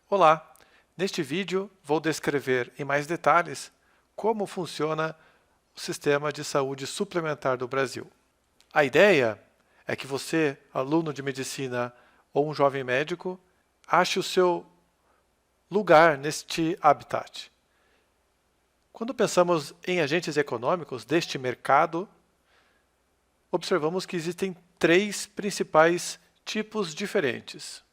Olá! Neste vídeo vou descrever em mais detalhes como funciona o sistema de saúde suplementar do Brasil. A ideia é que você, aluno de medicina ou um jovem médico, ache o seu lugar neste habitat. Quando pensamos em agentes econômicos deste mercado, observamos que existem três principais tipos diferentes.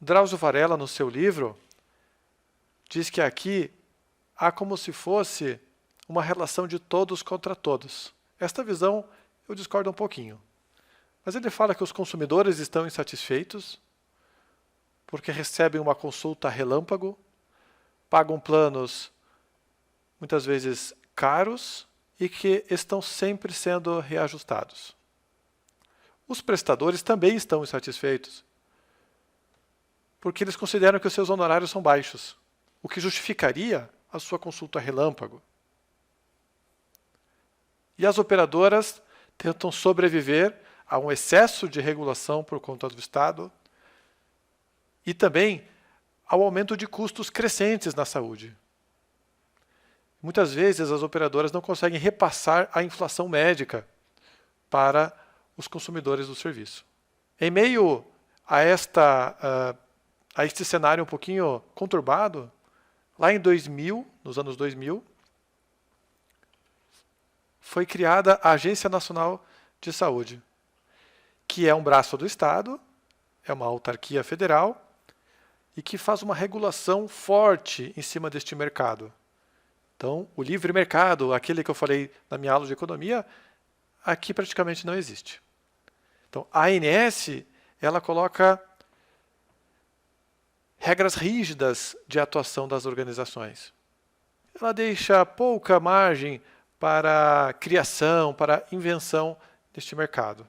Drauzio Varela, no seu livro, diz que aqui há como se fosse uma relação de todos contra todos. Esta visão eu discordo um pouquinho. Mas ele fala que os consumidores estão insatisfeitos porque recebem uma consulta relâmpago, pagam planos muitas vezes caros e que estão sempre sendo reajustados. Os prestadores também estão insatisfeitos porque eles consideram que os seus honorários são baixos, o que justificaria a sua consulta relâmpago. E as operadoras tentam sobreviver a um excesso de regulação por conta do Estado e também ao aumento de custos crescentes na saúde. Muitas vezes as operadoras não conseguem repassar a inflação médica para os consumidores do serviço. Em meio a este cenário um pouquinho conturbado, lá em 2000, nos anos 2000, foi criada a Agência Nacional de Saúde, que é um braço do Estado, é uma autarquia federal e que faz uma regulação forte em cima deste mercado. Então, o livre mercado, aquele que eu falei na minha aula de economia, aqui praticamente não existe. Então, a ANS, ela coloca regras rígidas de atuação das organizações. Ela deixa pouca margem para criação, para invenção deste mercado.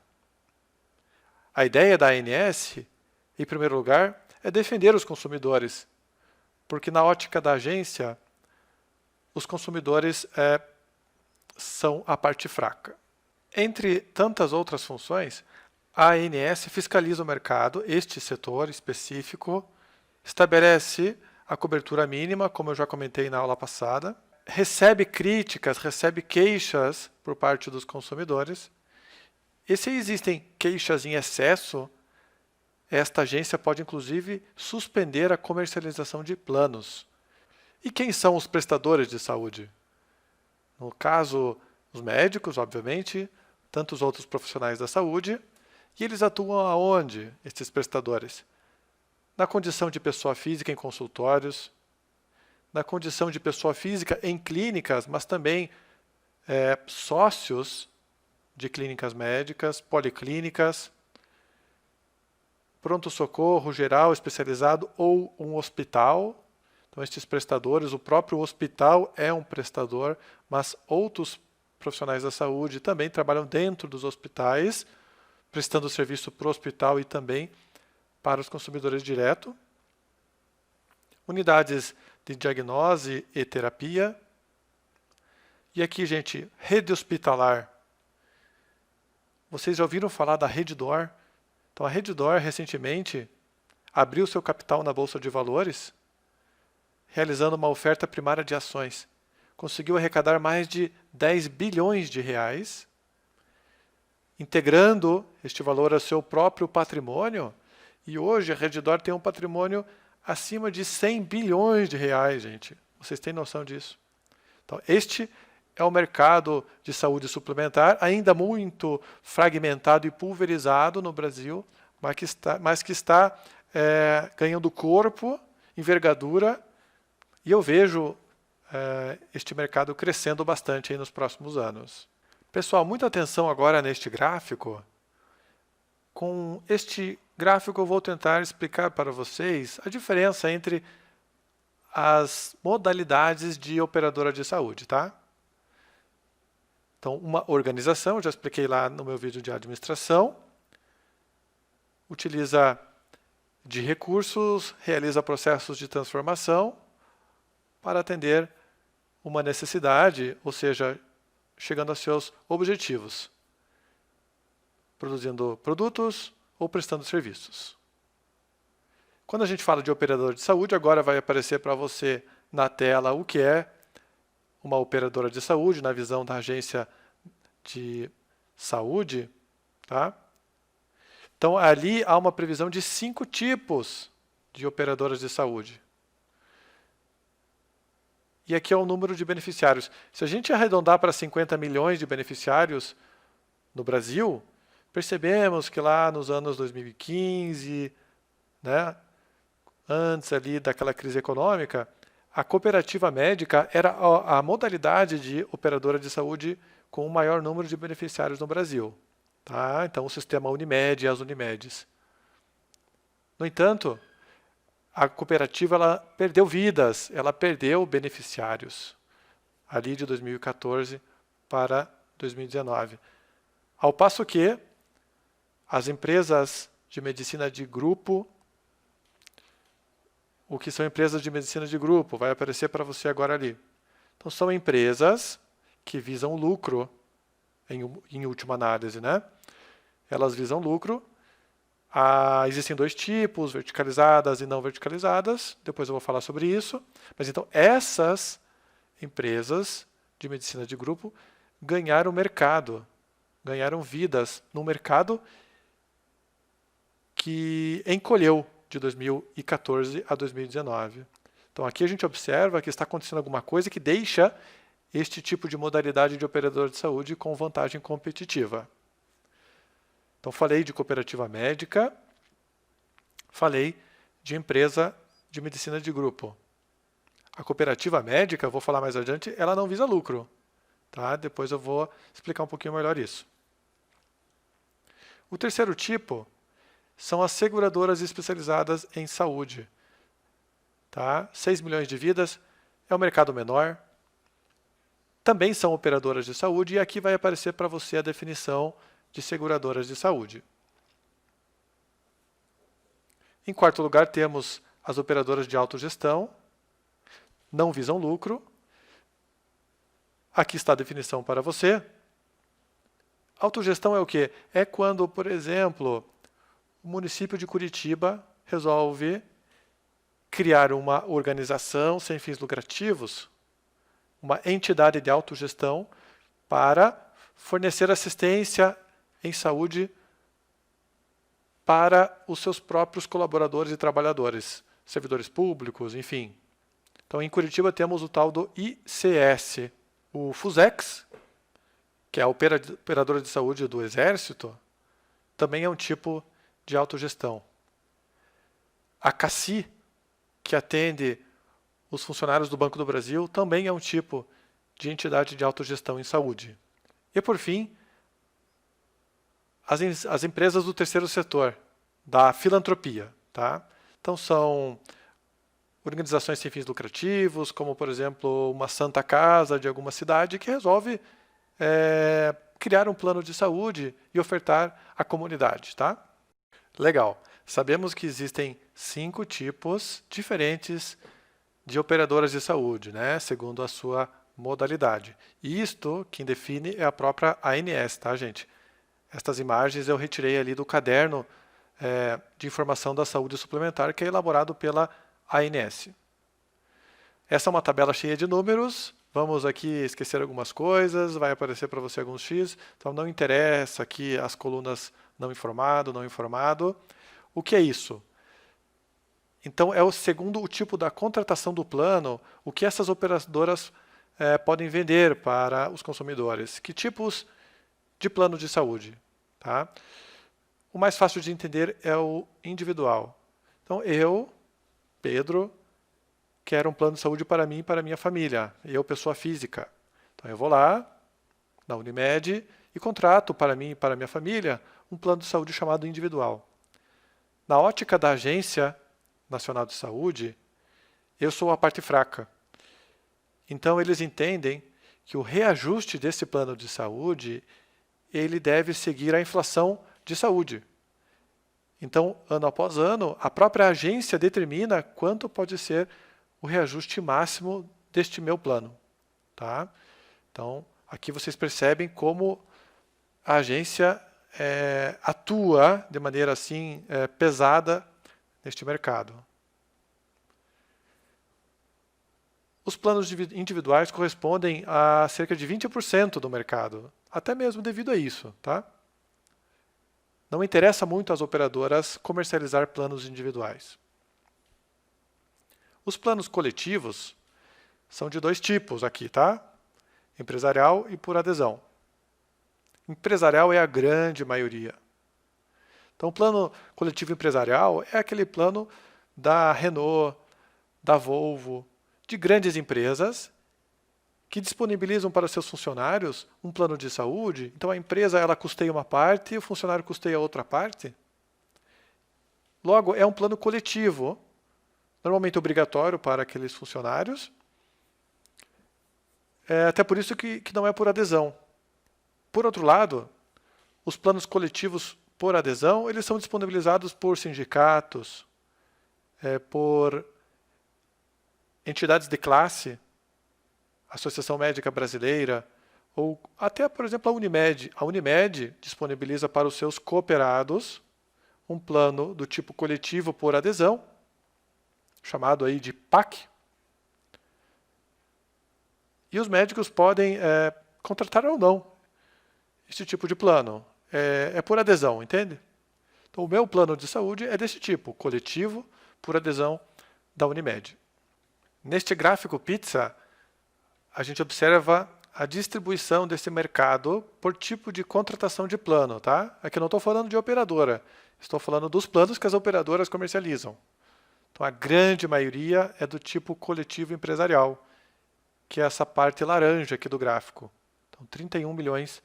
A ideia da ANS, em primeiro lugar, é defender os consumidores, porque na ótica da agência, os consumidores são a parte fraca. Entre tantas outras funções, a ANS fiscaliza o mercado, este setor específico, estabelece a cobertura mínima, como eu já comentei na aula passada, recebe críticas, recebe queixas por parte dos consumidores. E se existem queixas em excesso, esta agência pode inclusive suspender a comercialização de planos. E quem são os prestadores de saúde? No caso, os médicos, obviamente, tantos outros profissionais da saúde. E eles atuam aonde, estes prestadores? Na condição de pessoa física em consultórios, na condição de pessoa física em clínicas, mas também sócios de clínicas médicas, policlínicas, pronto-socorro geral especializado ou um hospital. Então, estes prestadores, o próprio hospital é um prestador, mas outros profissionais da saúde também trabalham dentro dos hospitais, prestando serviço para o hospital e também para os consumidores direto. Unidades de diagnose e terapia. E aqui, gente, rede hospitalar. Vocês já ouviram falar da Redditor? Então, a Redditor, recentemente, abriu seu capital na Bolsa de Valores, realizando uma oferta primária de ações. Conseguiu arrecadar mais de 10 bilhões de reais, integrando este valor ao seu próprio patrimônio. E hoje a Redditor tem um patrimônio acima de 100 bilhões de reais, gente. Vocês têm noção disso? Então, este é o mercado de saúde suplementar, ainda muito fragmentado e pulverizado no Brasil, mas que está ganhando corpo, envergadura, e eu vejo este mercado crescendo bastante aí nos próximos anos. Pessoal, muita atenção agora neste gráfico. Com este gráfico eu vou tentar explicar para vocês a diferença entre as modalidades de operadora de saúde, tá? Então, uma organização, já expliquei lá no meu vídeo de administração, utiliza de recursos, realiza processos de transformação para atender uma necessidade, ou seja, chegando a seus objetivos, produzindo produtos ou prestando serviços. Quando a gente fala de operadora de saúde, agora vai aparecer para você na tela o que é uma operadora de saúde, na visão da agência de saúde. Tá? Então, ali há uma previsão de 5 tipos de operadoras de saúde. E aqui é o número de beneficiários. Se a gente arredondar para 50 milhões de beneficiários no Brasil, percebemos que lá nos anos 2015, né, antes ali daquela crise econômica, a cooperativa médica era a modalidade de operadora de saúde com o maior número de beneficiários no Brasil. Tá? Então, o sistema Unimed e as Unimedes. No entanto, a cooperativa ela perdeu vidas, ela perdeu beneficiários, ali de 2014 para 2019. Ao passo que as empresas de medicina de grupo, o que são empresas de medicina de grupo? Vai aparecer para você agora ali. Então, são empresas que visam lucro, em última análise, né? Elas visam lucro. Existem 2 tipos, verticalizadas e não verticalizadas. Depois eu vou falar sobre isso. Mas então, essas empresas de medicina de grupo ganharam mercado, ganharam vidas num mercado que encolheu de 2014 a 2019. Então, aqui a gente observa que está acontecendo alguma coisa que deixa este tipo de modalidade de operador de saúde com vantagem competitiva. Então, falei de cooperativa médica, falei de empresa de medicina de grupo. A cooperativa médica, vou falar mais adiante, ela não visa lucro. Tá? Depois eu vou explicar um pouquinho melhor isso. O terceiro tipo são as seguradoras especializadas em saúde. Tá? 6 milhões de vidas, é um mercado menor. Também são operadoras de saúde, e aqui vai aparecer para você a definição de seguradoras de saúde. Em quarto lugar, temos as operadoras de autogestão, não visam lucro. Aqui está a definição para você. Autogestão é o quê? É quando, por exemplo, o município de Curitiba resolve criar uma organização sem fins lucrativos, uma entidade de autogestão para fornecer assistência em saúde para os seus próprios colaboradores e trabalhadores, servidores públicos, enfim. Então, em Curitiba temos o tal do ICS. O FUSEX, que é a operadora de saúde do Exército, também é um tipo de autogestão. A CACI, que atende os funcionários do Banco do Brasil, também é um tipo de entidade de autogestão em saúde. E, por fim, as empresas do terceiro setor, da filantropia. Tá? Então, são organizações sem fins lucrativos, como, por exemplo, uma Santa Casa de alguma cidade que resolve criar um plano de saúde e ofertar à comunidade. Tá? Legal. Sabemos que existem 5 tipos diferentes de operadoras de saúde, né? Segundo a sua modalidade. E isto, quem define, é a própria ANS, tá, gente? Estas imagens eu retirei ali do caderno de informação da saúde suplementar, que é elaborado pela ANS. Essa é uma tabela cheia de números. Vamos aqui esquecer algumas coisas, vai aparecer para você alguns X. Então, não interessa aqui as colunas não informado, não informado. O que é isso? Então, é o segundo tipo da contratação do plano, o que essas operadoras podem vender para os consumidores. Que tipos de plano de saúde? Tá? O mais fácil de entender é o individual. Então, eu, Pedro, quero um plano de saúde para mim e para a minha família. Eu, pessoa física. Então, eu vou lá, na Unimed, e contrato para mim e para a minha família um plano de saúde chamado individual. Na ótica da Agência Nacional de Saúde, eu sou a parte fraca. Então, eles entendem que o reajuste desse plano de saúde, ele deve seguir a inflação de saúde. Então, ano após ano, a própria agência determina quanto pode ser o reajuste máximo deste meu plano. Tá? Então, aqui vocês percebem como a agência atua de maneira assim pesada neste mercado. Os planos individuais correspondem a cerca de 20% do mercado, até mesmo devido a isso, tá? Não interessa muito às operadoras comercializar planos individuais. Os planos coletivos são de dois tipos aqui, tá? Empresarial e por adesão. Empresarial é a grande maioria. Então, o plano coletivo empresarial é aquele plano da Renault, da Volvo, de grandes empresas que disponibilizam para os seus funcionários um plano de saúde. Então, a empresa ela custeia uma parte e o funcionário custeia outra parte. Logo, é um plano coletivo, normalmente obrigatório para aqueles funcionários. Até por isso que não é por adesão. Por outro lado, os planos coletivos por adesão, eles são disponibilizados por sindicatos, por entidades de classe, Associação Médica Brasileira, ou até, por exemplo, a Unimed. A Unimed disponibiliza para os seus cooperados um plano do tipo coletivo por adesão, chamado aí de PAC. E os médicos podem contratar ou não esse tipo de plano. É por adesão, entende? Então, o meu plano de saúde é desse tipo, coletivo por adesão da Unimed. Neste gráfico pizza, a gente observa a distribuição desse mercado por tipo de contratação de plano, tá? Aqui eu não estou falando de operadora, estou falando dos planos que as operadoras comercializam. Então, a grande maioria é do tipo coletivo empresarial, que é essa parte laranja aqui do gráfico. Então, 31 milhões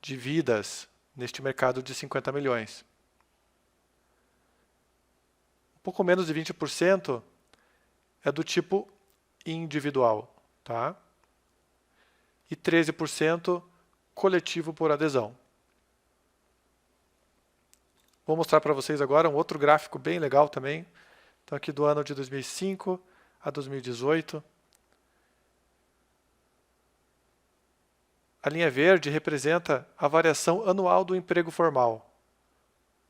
de vidas neste mercado de 50 milhões. Um pouco menos de 20% é do tipo individual, tá? E 13% coletivo por adesão. Vou mostrar para vocês agora um outro gráfico bem legal também. Então, aqui do ano de 2005 a 2018. A linha verde representa a variação anual do emprego formal,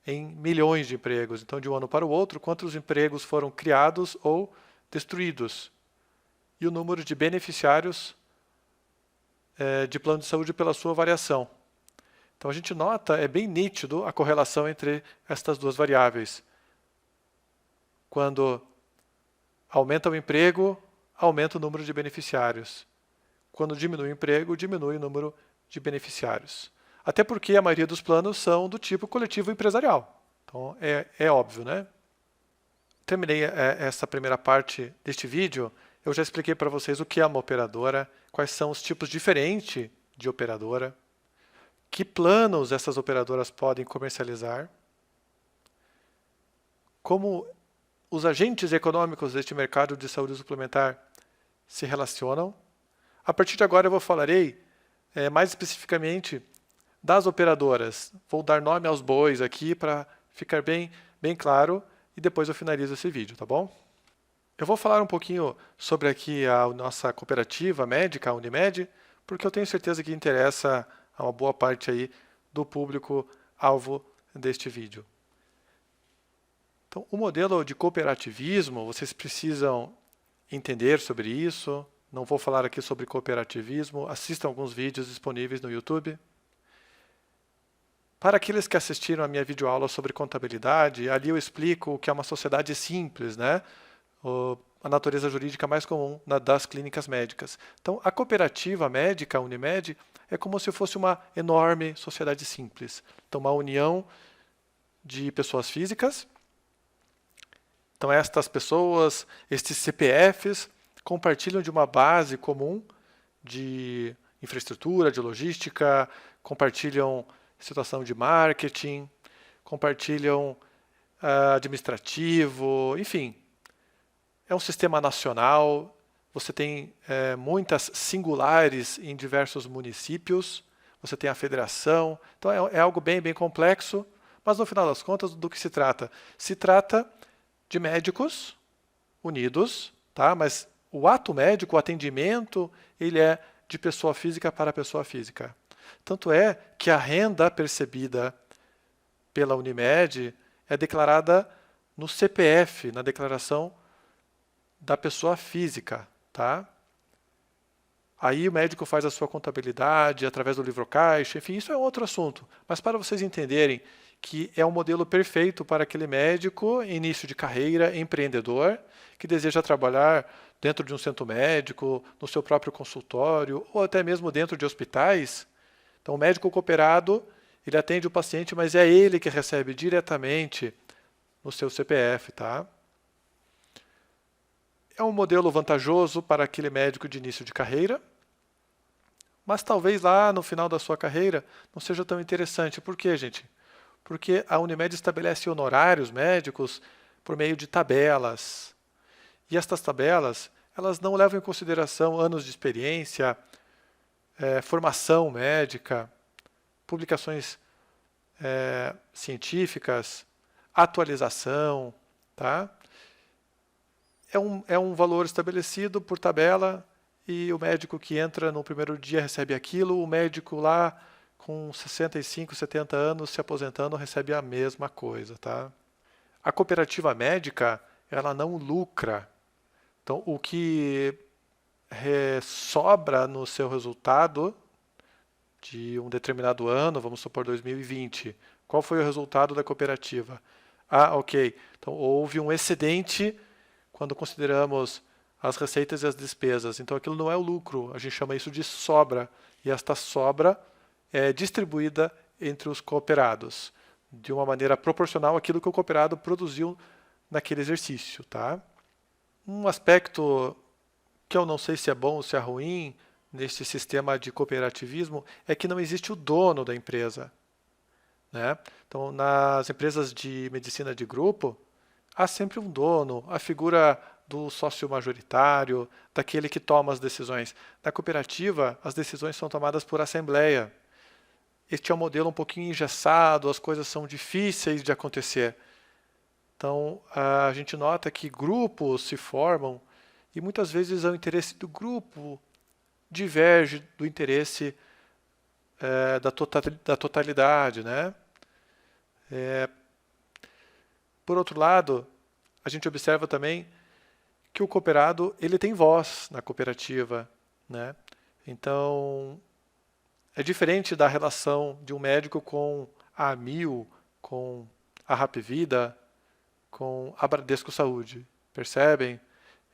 em milhões de empregos. Então, de um ano para o outro, quantos empregos foram criados ou destruídos. E o número de beneficiários de plano de saúde pela sua variação. Então, a gente nota, é bem nítido a correlação entre estas duas variáveis. Quando aumenta o emprego, aumenta o número de beneficiários. Quando diminui o emprego, diminui o número de beneficiários. Até porque a maioria dos planos são do tipo coletivo empresarial. Então, é óbvio, né? Terminei essa primeira parte deste vídeo. Eu já expliquei para vocês o que é uma operadora, quais são os tipos diferentes de operadora, que planos essas operadoras podem comercializar, como os agentes econômicos deste mercado de saúde suplementar se relacionam. A partir de agora eu falarei mais especificamente das operadoras. Vou dar nome aos bois aqui para ficar bem claro e depois eu finalizo esse vídeo, tá bom? Eu vou falar um pouquinho sobre aqui a nossa cooperativa médica, a Unimed, porque eu tenho certeza que interessa a uma boa parte aí do público-alvo deste vídeo. Então, o modelo de cooperativismo, vocês precisam entender sobre isso. Não vou falar aqui sobre cooperativismo, assistam alguns vídeos disponíveis no YouTube. Para aqueles que assistiram a minha videoaula sobre contabilidade, ali eu explico o que é uma sociedade simples, né? A natureza jurídica mais comum das clínicas médicas. Então, a cooperativa médica, a Unimed, é como se fosse uma enorme sociedade simples. Então, uma união de pessoas físicas. Então, estas pessoas, estes CPFs, compartilham de uma base comum de infraestrutura, de logística, compartilham situação de marketing, compartilham administrativo, enfim. É um sistema nacional, você tem muitas singulares em diversos municípios, você tem a federação, então é algo bem complexo, mas no final das contas, do que se trata? Se trata de médicos unidos, tá? Mas o ato médico, o atendimento, ele é de pessoa física para pessoa física. Tanto é que a renda percebida pela Unimed é declarada no CPF, na declaração da pessoa física, tá? Aí o médico faz a sua contabilidade através do livro caixa, enfim, isso é outro assunto. Mas para vocês entenderem que é um modelo perfeito para aquele médico, início de carreira, empreendedor, que deseja trabalhar dentro de um centro médico, no seu próprio consultório, ou até mesmo dentro de hospitais. Então, o médico cooperado, ele atende o paciente, mas é ele que recebe diretamente no seu CPF, tá? É um modelo vantajoso para aquele médico de início de carreira, mas talvez lá no final da sua carreira não seja tão interessante. Por quê, gente? Porque a Unimed estabelece honorários médicos por meio de tabelas. E estas tabelas, elas não levam em consideração anos de experiência, formação médica, publicações científicas, atualização, tá? É um valor estabelecido por tabela e o médico que entra no primeiro dia recebe aquilo, o médico lá com 65, 70 anos se aposentando recebe a mesma coisa, tá? A cooperativa médica, ela não lucra. Então, o que sobra no seu resultado de um determinado ano, vamos supor 2020, qual foi o resultado da cooperativa? Ah, ok. Então, houve um excedente quando consideramos as receitas e as despesas. Então, aquilo não é o lucro, a gente chama isso de sobra. E esta sobra é distribuída entre os cooperados, de uma maneira proporcional àquilo que o cooperado produziu naquele exercício, tá? Um aspecto que eu não sei se é bom ou se é ruim nesse sistema de cooperativismo é que não existe o dono da empresa, né? Então, nas empresas de medicina de grupo, há sempre um dono, a figura do sócio majoritário, daquele que toma as decisões. Na cooperativa, as decisões são tomadas por assembleia. Este é um modelo um pouquinho engessado, as coisas são difíceis de acontecer. Então, a gente nota que grupos se formam e muitas vezes o interesse do grupo diverge do interesse da totalidade, né? Por outro lado, a gente observa também que o cooperado ele tem voz na cooperativa, né? Então, é diferente da relação de um médico com a Amil, com a Hapvida, com a Bradesco Saúde, percebem?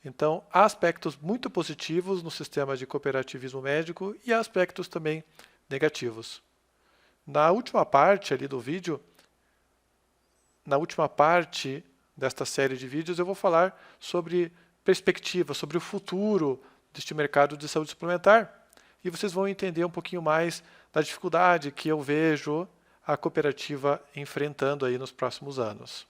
Então, há aspectos muito positivos no sistema de cooperativismo médico e há aspectos também negativos. Na última parte ali do vídeo, na última parte desta série de vídeos, eu vou falar sobre perspectiva, sobre o futuro deste mercado de saúde suplementar. E vocês vão entender um pouquinho mais da dificuldade que eu vejo a cooperativa enfrentando aí nos próximos anos.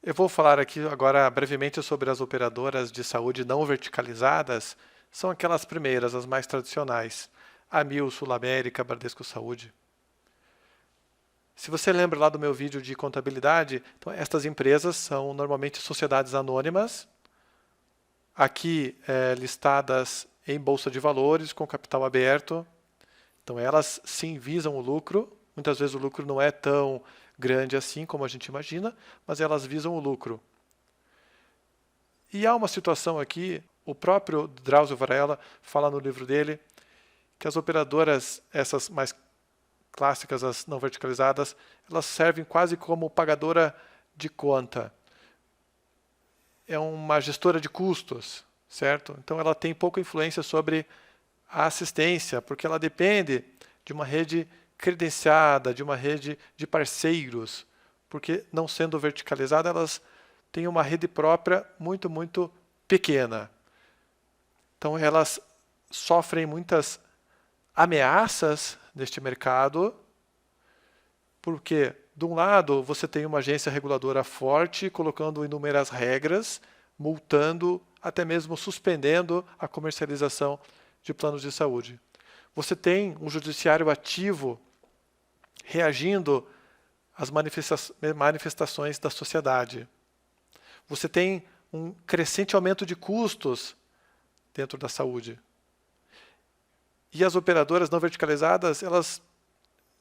Eu vou falar aqui agora brevemente sobre as operadoras de saúde não verticalizadas. São aquelas primeiras, as mais tradicionais. Amil, Sul América, Bradesco Saúde. Se você lembra lá do meu vídeo de contabilidade, então estas empresas são normalmente sociedades anônimas, aqui listadas em bolsa de valores, com capital aberto. Então elas sim visam o lucro, muitas vezes o lucro não é tão grande assim como a gente imagina, mas elas visam o lucro. E há uma situação aqui, o próprio Drauzio Varela fala no livro dele, que as operadoras, essas mais clássicas, as não verticalizadas, elas servem quase como pagadora de conta. É uma gestora de custos, certo? Então ela tem pouca influência sobre a assistência, porque ela depende de uma rede credenciada, de uma rede de parceiros, porque não sendo verticalizada, elas têm uma rede própria muito, muito pequena. Então elas sofrem muitas ameaças neste mercado, porque, de um lado, você tem uma agência reguladora forte, colocando inúmeras regras, multando, até mesmo suspendendo a comercialização de planos de saúde. Você tem um judiciário ativo reagindo às manifestações da sociedade. Você tem um crescente aumento de custos dentro da saúde. E as operadoras não verticalizadas, elas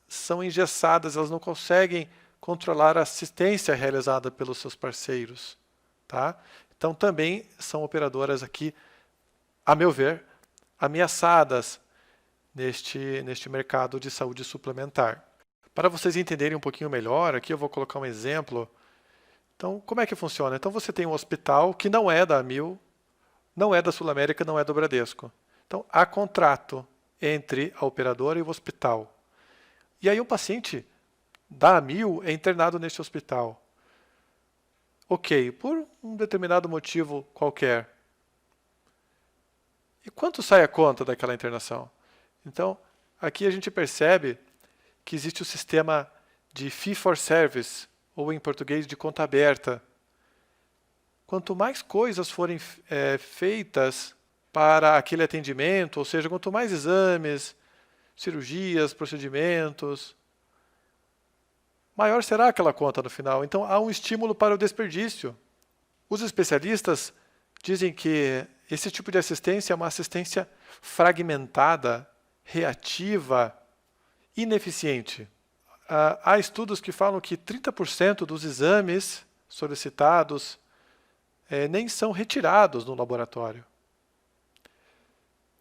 são engessadas, elas não conseguem controlar a assistência realizada pelos seus parceiros. Tá? Então, também são operadoras aqui, a meu ver, ameaçadas neste mercado de saúde suplementar. Para vocês entenderem um pouquinho melhor, aqui eu vou colocar um exemplo. Então, como é que funciona? Então, você tem um hospital que não é da Amil, não é da Sul América, não é do Bradesco. Então, há contrato entre a operadora e o hospital. E aí o paciente da Amil é internado neste hospital. Ok, por um determinado motivo qualquer. E quanto sai a conta daquela internação? Então, aqui a gente percebe que existe o sistema de fee for service, ou em português de conta aberta. Quanto mais coisas forem feitas para aquele atendimento, ou seja, quanto mais exames, cirurgias, procedimentos, maior será aquela conta no final. Então, há um estímulo para o desperdício. Os especialistas dizem que esse tipo de assistência é uma assistência fragmentada, reativa, ineficiente. Há estudos que falam que 30% dos exames solicitados nem são retirados no laboratório.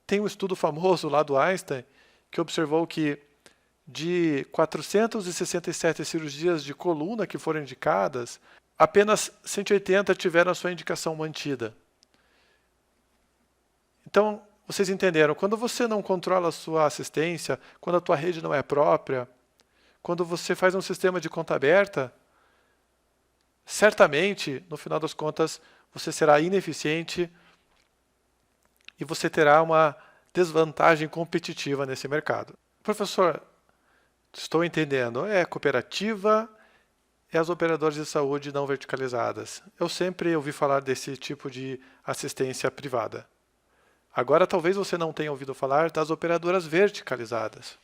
Tem um estudo famoso lá do Einstein que observou que de 467 cirurgias de coluna que foram indicadas, apenas 180 tiveram a sua indicação mantida. Então, vocês entenderam, quando você não controla a sua assistência, quando a tua rede não é própria, quando você faz um sistema de conta aberta, certamente, no final das contas, você será ineficiente e você terá uma desvantagem competitiva nesse mercado. Professor, estou entendendo, é cooperativa e as operadoras de saúde não verticalizadas. Eu sempre ouvi falar desse tipo de assistência privada. Agora, talvez você não tenha ouvido falar das operadoras verticalizadas.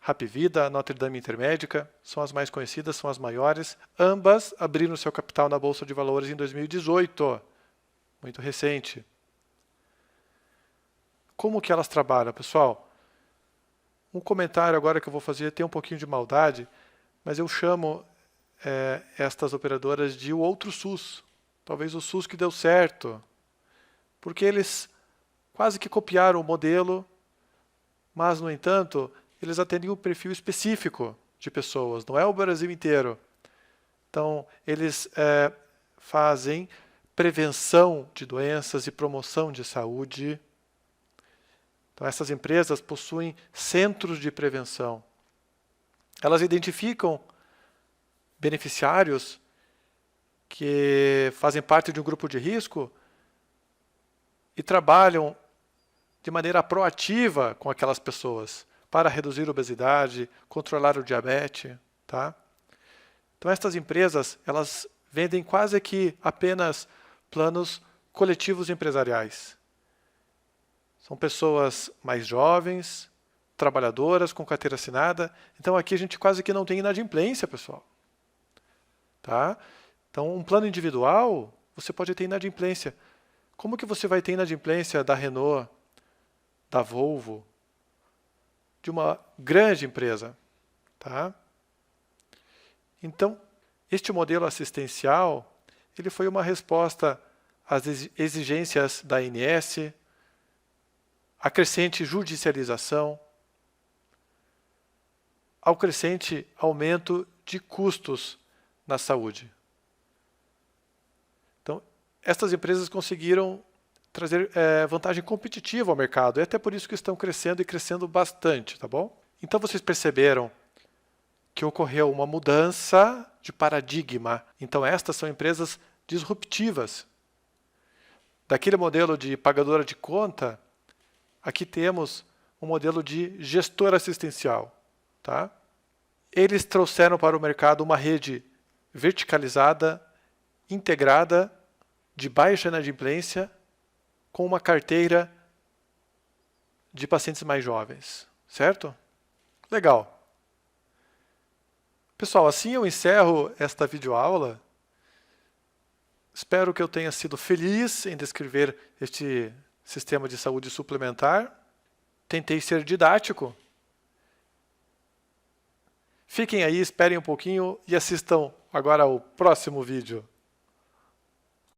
Hapvida, Notre Dame Intermédica, são as mais conhecidas, são as maiores. Ambas abriram seu capital na Bolsa de Valores em 2018, muito recente. Como que elas trabalham, pessoal? Um comentário agora que eu vou fazer tem um pouquinho de maldade, mas eu chamo estas operadoras de o outro SUS. Talvez o SUS que deu certo, porque eles quase que copiaram o modelo, mas, no entanto, eles atendem um perfil específico de pessoas, não é o Brasil inteiro. Então, eles fazem prevenção de doenças e promoção de saúde. Então, essas empresas possuem centros de prevenção. Elas identificam beneficiários que fazem parte de um grupo de risco e trabalham de maneira proativa com aquelas pessoas para reduzir a obesidade, controlar o diabetes. Tá? Então, estas empresas, elas vendem quase que apenas planos coletivos empresariais. São pessoas mais jovens, trabalhadoras, com carteira assinada. Então, aqui a gente quase que não tem inadimplência, pessoal. Tá? Então, um plano individual, você pode ter inadimplência. Como que você vai ter inadimplência da Renault, da Volvo, de uma grande empresa? Tá? Então, este modelo assistencial, ele foi uma resposta às exigências da ANS, à crescente judicialização, ao crescente aumento de custos na saúde. Então, estas empresas conseguiram trazer vantagem competitiva ao mercado, e até por isso que estão crescendo e crescendo bastante, tá bom? Então, vocês perceberam que ocorreu uma mudança de paradigma. Então, estas são empresas disruptivas. Daquele modelo de pagadora de conta, aqui temos um modelo de gestor assistencial. Tá? Eles trouxeram para o mercado uma rede verticalizada, integrada, de baixa inadimplência, com uma carteira de pacientes mais jovens. Certo? Legal. Pessoal, assim eu encerro esta videoaula. Espero que eu tenha sido feliz em descrever este sistema de saúde suplementar. Tentei ser didático. Fiquem aí, esperem um pouquinho e assistam agora ao próximo vídeo.